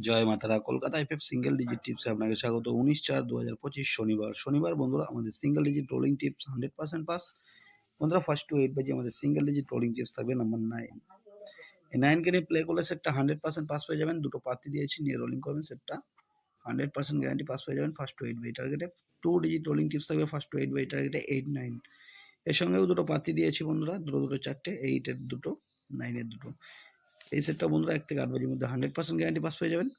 জয় মাতারা। Kolkata FF single digit টিপসে আপনাকে স্বাগত। 19/4/2025 শনিবার বন্ধুরা আমাদের single digit rolling tips 100% pass. বন্ধুরা ফার্স্ট টু 8 বাজে আমাদের সিঙ্গেল ডিজিট রোলিং টিপস থাকবে নাম্বার 9। এই 9 কে নিয়ে প্লে করলে সেটটা 100% পাস পেয়ে যাবেন। দুটো পাতি দিয়েছি, নিয়ে রোলিং করবেন, সেটটা 100% গ্যারান্টি পাস পেয়ে যাবেন। ফার্স্ট টু 8 বাই টার্গেটে 2 ডিজিট রোলিং টিপস থাকবে। ফার্স্ট টু 8 বাই টার্গেটে 8 9। এর সঙ্গেও দুটো পাতি দিয়েছি বন্ধুরা, দুটো চারটে, 8 এর দুটো, 9 এর দুটো। এই সেটটা বন্ধুরা 1 থেকে 8 বাজির মধ্যে 100% গ্যারান্টি পাস পেয়ে যাবেন।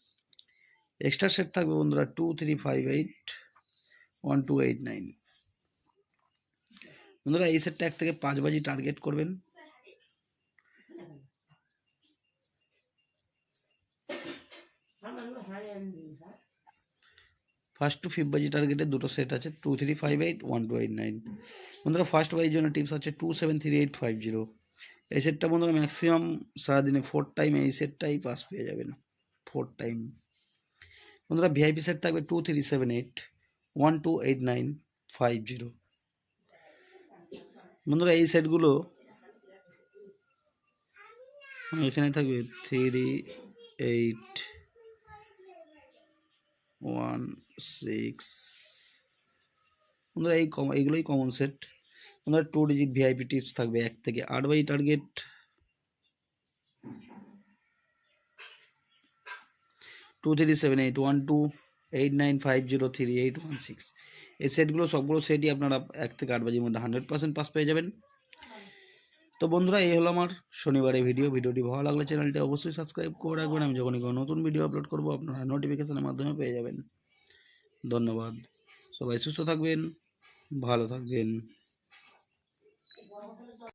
এক্সট্রা সেট থাকবে বন্ধুরা 2 3 5 8 1 2 8 9। বন্ধুরা এই সেটটা 1 থেকে 5 বাজি টার্গেট করবেন। ফার্স্ট টু 5 বাজি টার্গেটে দুটো সেট আছে, 2 3 5 8 1 2 8 9। বন্ধুরা ফার্স্ট বাজির জন্য টিপস আছে 2 7 3 8 5 0। এই সেটটা বন্ধুরা ম্যাক্সিমাম সারাদিনে 4 টাইম এই সেটটাই পাস পেয়ে যাবেন, 4 টাইম। বন্ধুরা ভিআইপি সেট থাকবে 2 3 7 8 1 2 8 9 5 0। বন্ধুরা এই সেটগুলো এখানে থাকবে 3 8 1 6। বন্ধুরা এইগুলোই কমন সেট। বন্ধুরা 2 ডিজিট ভিআইপি টিপস থাকবে 1 থেকে 8 বাই টার্গেট। 2 3 7 8 1 2 8 9 5 0 3 8 1 6। এই সেটগুলো সবগুলো সেটই আপনারা 1 থেকে 8 বাজির মধ্যে 100% পাস পেয়ে যাবেন। তো বন্ধুরা এই হলো আমার শনিবারের ভিডিওটি ভালো লাগলে চ্যানেলটি অবশ্যই সাবস্ক্রাইব করে রাখবেন। আমি যখনই কোনো নতুন ভিডিও আপলোড করব আপনারা নোটিফিকেশনের মাধ্যমে পেয়ে যাবেন। ধন্যবাদ। সবাই সুস্থ থাকবেন, ভালো থাকবেন।